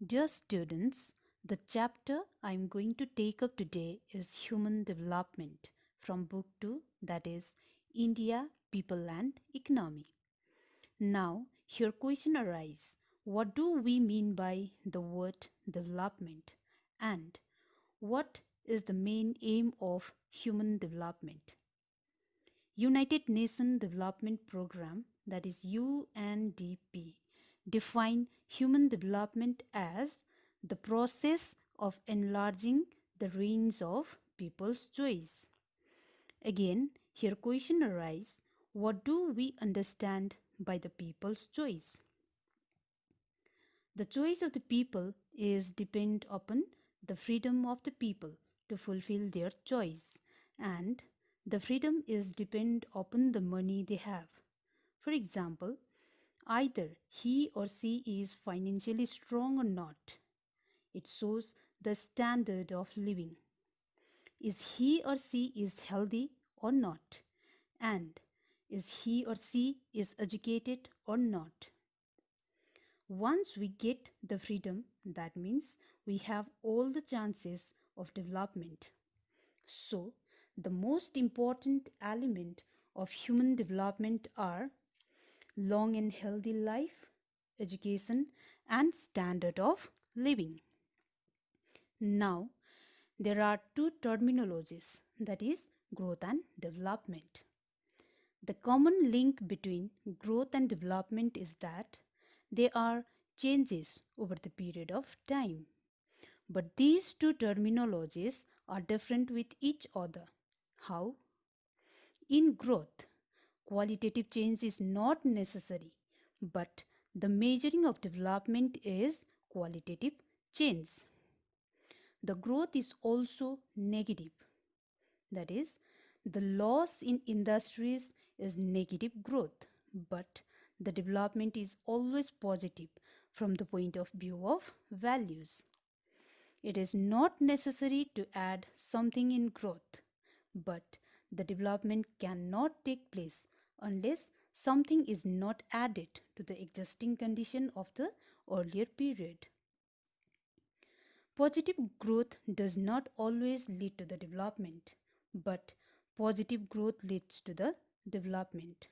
Dear students, the chapter I am going to take up today is Human Development from Book 2, that is India, People and Economy. Now, here question arises, what do we mean by the word development and what is the main aim of human development? United Nations Development Program, that is UNDP, define human development as the process of enlarging the range of people's choice. Again, here question arises, what do we understand by the people's choice? The choice of the people is depend upon the freedom of the people to fulfill their choice, and the freedom is depend upon the money they have. For example, either he or she is financially strong or not. It shows the standard of living. Is he or she is healthy or not? And is he or she is educated or not? Once we get the freedom, that means we have all the chances of development. So, the most important element of human development are long and healthy life, education, and standard of living. Now, there are two terminologies, that is growth and development. The common link between growth and development is that they are changes over the period of time. But these two terminologies are different with each other. How? In growth, qualitative change is not necessary, but the measuring of development is qualitative change. The growth is also negative. That is, the loss in industries is negative growth, but the development is always positive from the point of view of values. It is not necessary to add something in growth, but the development cannot take place unless something is not added to the existing condition of the earlier period. Positive growth does not always lead to the development, but positive growth leads to the development.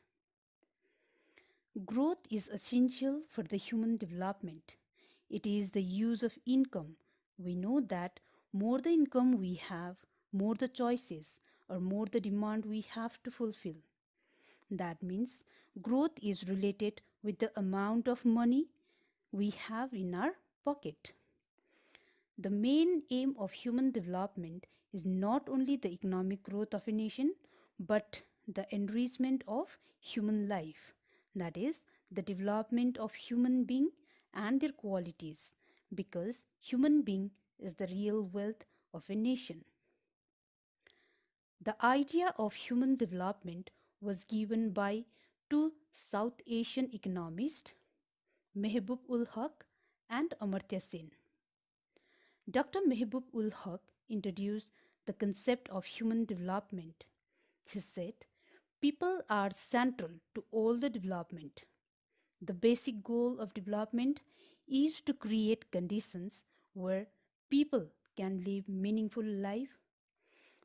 Growth is essential for the human development. It is the use of income. We know that more the income we have, more the choices, or more the demand we have to fulfill. That means growth is related with the amount of money we have in our pocket. The main aim of human development is not only the economic growth of a nation, but the enrichment of human life. That is, the development of human being and their qualities, because human being is the real wealth of a nation. The idea of human development was given by two South Asian economists, Mehboob ul Haq and Amartya Sen. Dr. Mehboob ul Haq introduced the concept of human development. He said, people are central to all the development. The basic goal of development is to create conditions where people can live meaningful life.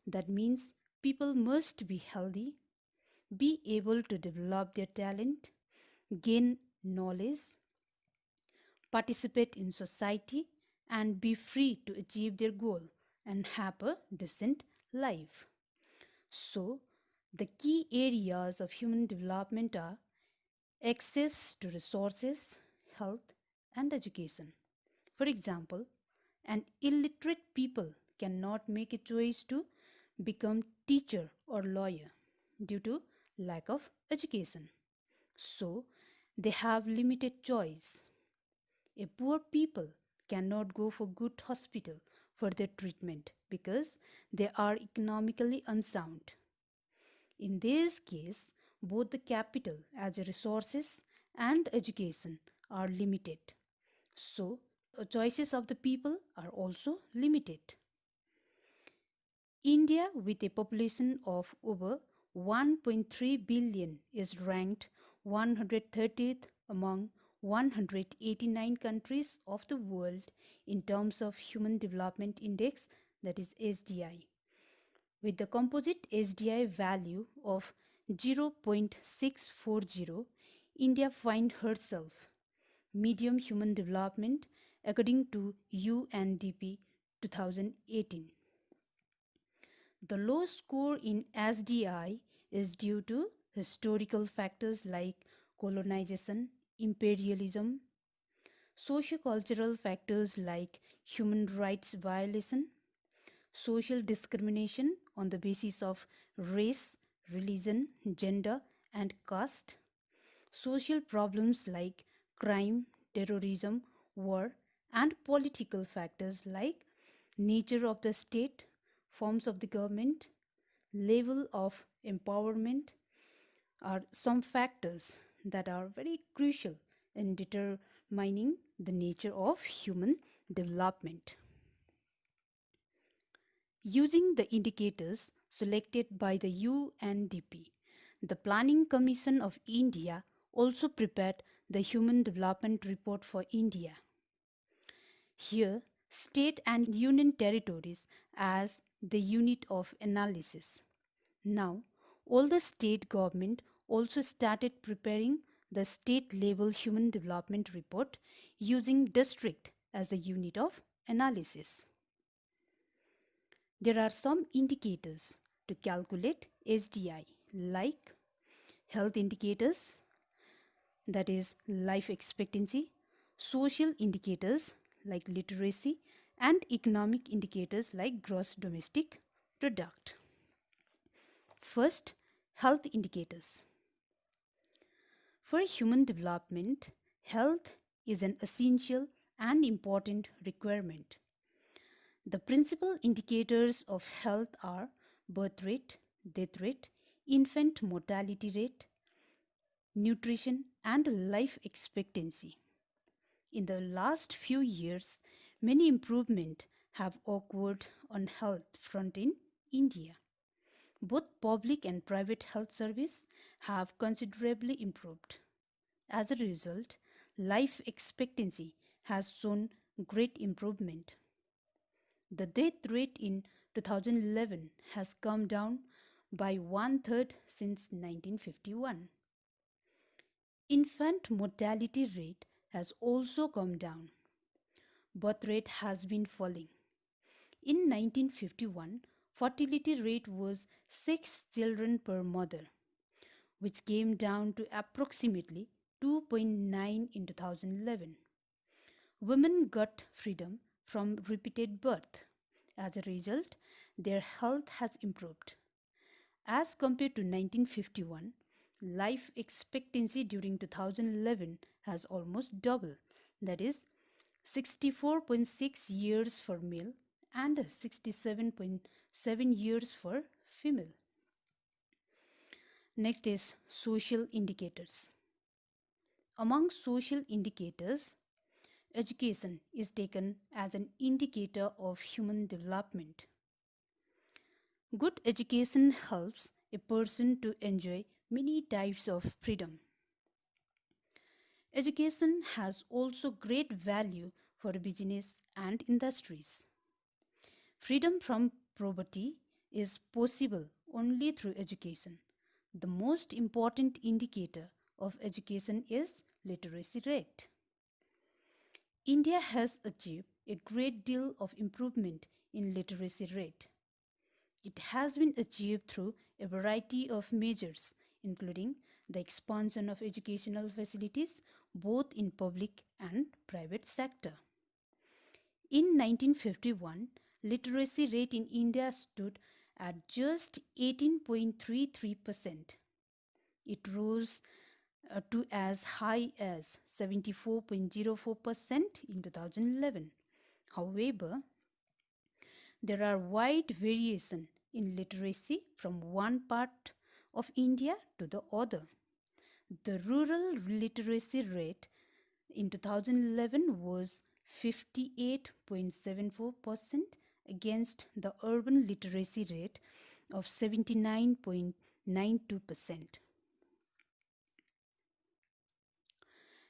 That means people must be healthy, be able to develop their talent, gain knowledge, participate in society, and be free to achieve their goal and have a decent life. So, the key areas of human development are access to resources, health, and education. For example, an illiterate people cannot make a choice to become teacher or lawyer due to lack of education. So, they have limited choice. A poor people cannot go for good hospital for their treatment because they are economically unsound. In this case, both the capital as resources and education are limited. So, choices of the people are also limited. India, with a population of over 1.3 billion, is ranked 130th among 189 countries of the world in terms of Human Development Index, that is SDI. With the composite SDI value of 0.640, India finds herself medium human development according to UNDP 2018. The low score in SDI is due to historical factors like colonization, imperialism, socio-cultural factors like human rights violation, social discrimination on the basis of race, religion, gender, and caste, social problems like crime, terrorism, war, and political factors like nature of the state, forms of the government, level of empowerment are some factors that are very crucial in determining the nature of human development. Using the indicators selected by the UNDP, the Planning Commission of India also prepared the Human Development Report for India. Here, state and union territories as the unit of analysis. Now, all the state government also started preparing the state level human development report using district as the unit of analysis. There are some indicators to calculate SDI like health indicators, that is life expectancy, social indicators like literacy, and economic indicators like gross domestic product. First, health indicators. For human development, health is an essential and important requirement. The principal indicators of health are birth rate, death rate, infant mortality rate, nutrition, and life expectancy. In the last few years, many improvements have occurred on health front in India. Both public and private health service have considerably improved. As a result, life expectancy has shown great improvement. The death rate in 2011 has come down by 1/3 since 1951. Infant mortality rate has also come down. Birth rate has been falling. In 1951, fertility rate was 6 children per mother, which came down to approximately 2.9 in 2011. Women got freedom from repeated birth. As a result, their health has improved. As compared to 1951, life expectancy during 2011 has almost doubled, that is 64.6 years for male and 67.7 years for female. Next is social indicators. Among social indicators, education is taken as an indicator of human development. Good education helps a person to enjoy many types of freedom. Education has also great value for business and industries. Freedom from poverty is possible only through education. The most important indicator of education is literacy rate. India has achieved a great deal of improvement in literacy rate. It has been achieved through a variety of measures, including the expansion of educational facilities both in public and private sector. In 1951, literacy rate in India stood at just 18.33%. It rose to as high as 74.04% in 2011. However, there are wide variation in literacy from one part of India to the other. The rural literacy rate in 2011 was 58.74% against the urban literacy rate of 79.92%.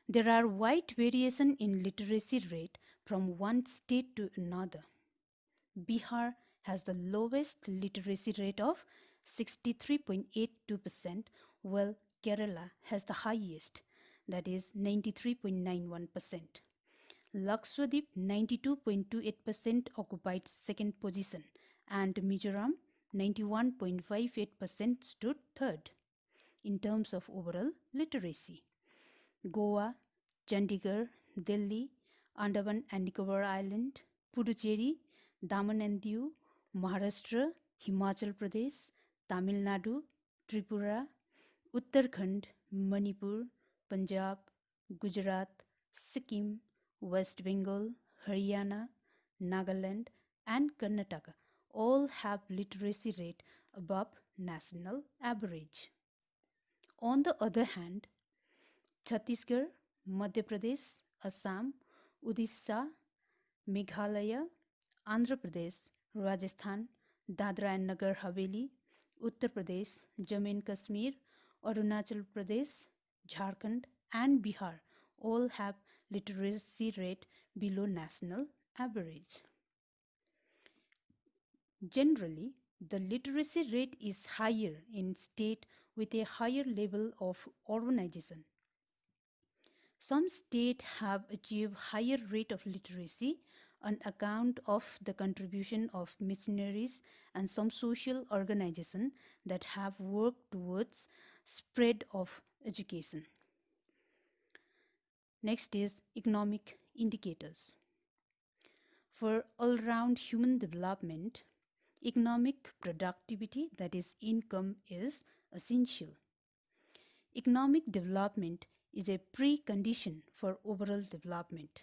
There are wide variation in literacy rate from one state to another. Bihar has the lowest literacy rate of 63.82%, while Kerala has the highest, that is 93.91%. Lakshadweep 92.28% occupied second position, and Mizoram 91.58% stood third in terms of overall literacy. Goa, Chandigarh, Delhi, Andaman and Nicobar Island, Puducherry, Daman and Diu, Maharashtra, Himachal Pradesh, Tamil Nadu, Tripura, Uttarakhand, Manipur, Punjab, Gujarat, Sikkim, West Bengal, Haryana, Nagaland, and Karnataka all have literacy rate above national average. On the other hand, Chhattisgarh, Madhya Pradesh, Assam, Odisha, Meghalaya, Andhra Pradesh, Rajasthan, Dadra and Nagar Haveli, Uttar Pradesh, Jammu and Kashmir, Arunachal Pradesh, Jharkhand, and Bihar all have literacy rate below national average. Generally, the literacy rate is higher in state with a higher level of urbanization. Some states have achieved higher rate of literacy on account of the contribution of missionaries and some social organizations that have worked towards spread of education. Next is economic indicators. For all-round human development, economic productivity, that is income, is essential. Economic development is a precondition for overall development.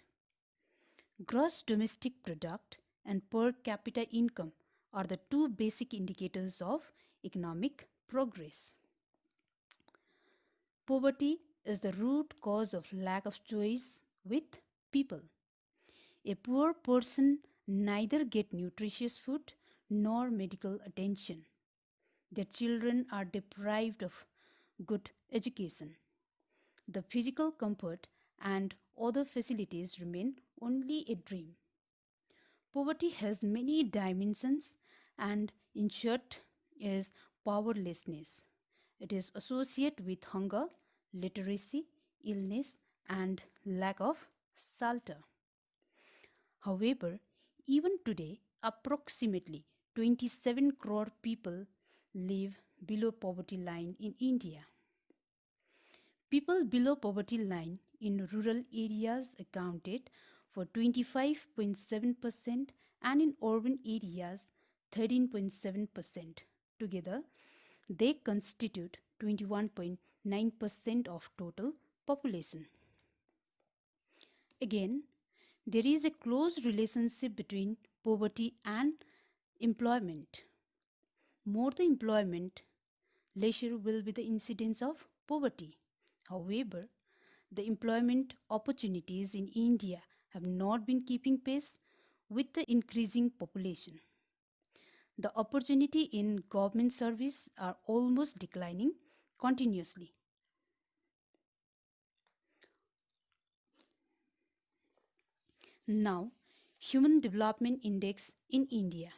Gross domestic product and per capita income are the two basic indicators of economic progress. Poverty is the root cause of lack of choice with people. A poor person neither get nutritious food nor medical attention. Their children are deprived of good education. The physical comfort and other facilities remain only a dream. Poverty has many dimensions, and in short is powerlessness. It is associated with hunger, literacy, illness, and lack of shelter. However, even today, approximately 27 crore people live below poverty line in India. People below poverty line in rural areas accounted for 25.7% and in urban areas 13.7%. Together, they constitute 21.9% of total population. Again, there is a close relationship between poverty and employment. More the employment, lesser will be the incidence of poverty. However, the employment opportunities in India have not been keeping pace with the increasing population. The opportunity in government service are almost declining continuously. Now, Human Development Index in India.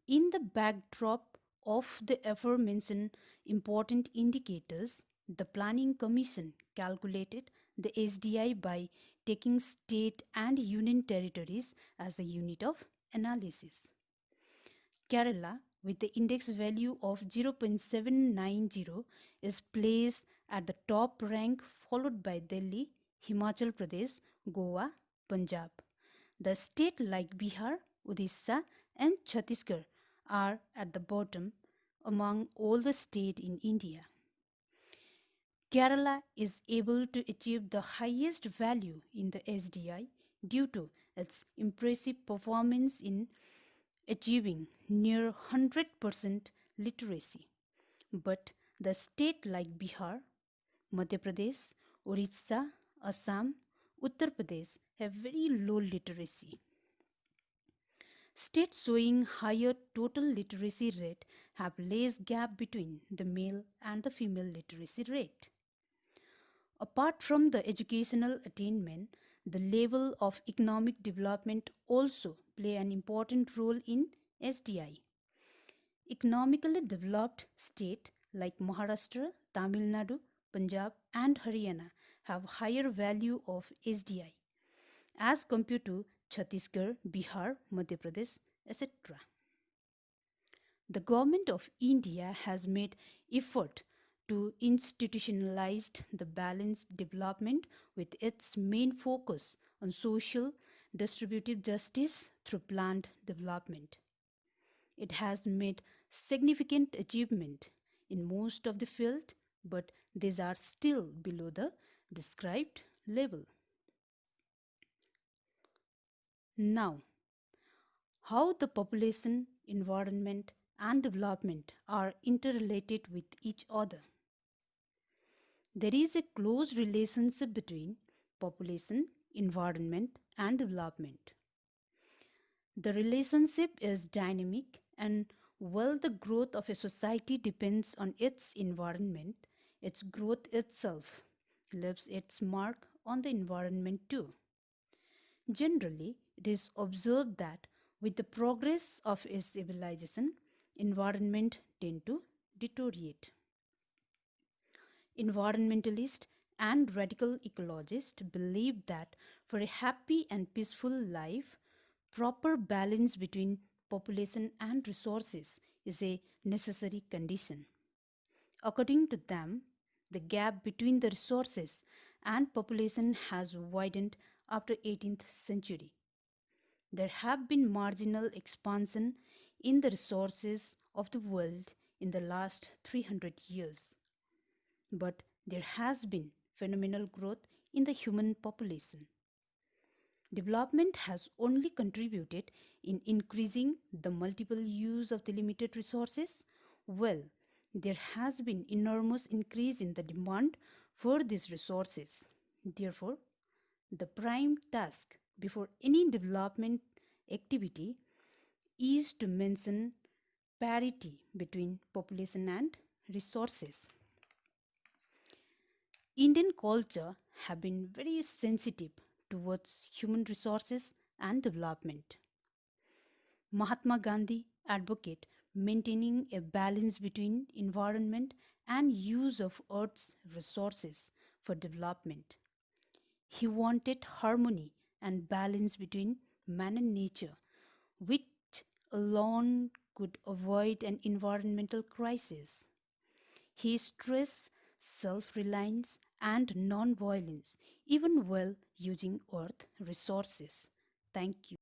In the backdrop of the aforementioned important indicators, the Planning Commission calculated the SDI by taking state and union territories as a unit of analysis. Kerala, with the index value of 0.790, is placed at the top rank, followed by Delhi, Himachal Pradesh, Goa, Punjab. The states like Bihar, Odisha, and Chhattisgarh are at the bottom among all the states in India. Kerala is able to achieve the highest value in the SDI due to its impressive performance in achieving near 100% literacy. But the states like Bihar, Madhya Pradesh, Orissa, Assam, Uttar Pradesh have very low literacy. States showing higher total literacy rate have less gap between the male and the female literacy rate. Apart from the educational attainment, the level of economic development also play an important role in SDI. Economically developed states like Maharashtra, Tamil Nadu, Punjab, and Haryana have higher value of SDI as compared to Chhattisgarh, Bihar, Madhya Pradesh, etc. The government of India has made effort to institutionalize the balanced development with its main focus on social distributive justice through planned development. It has made significant achievement in most of the field, but these are still below the described level. Now, how the population, environment, and development are interrelated with each other. There is a close relationship between population, environment, and development. The relationship is dynamic, and while the growth of a society depends on its environment, its growth itself leaves its mark on the environment too. Generally, it is observed that with the progress of a civilization, environment tend to deteriorate. Environmentalists and radical ecologists believe that for a happy and peaceful life, proper balance between population and resources is a necessary condition. According to them, the gap between the resources and population has widened after 18th century. There have been marginal expansion in the resources of the world in the last 300 years, but there has been phenomenal growth in the human population. Development has only contributed in increasing the multiple use of the limited resources. Well, there has been enormous increase in the demand for these resources. Therefore, the prime task before any development activity is to maintain parity between population and resources. Indian culture have been very sensitive towards human resources and development. Mahatma Gandhi advocated maintaining a balance between environment and use of earth's resources for development. He wanted harmony and balance between man and nature, which alone could avoid an environmental crisis. He stressed self reliance and non violence, even while using earth resources. Thank you.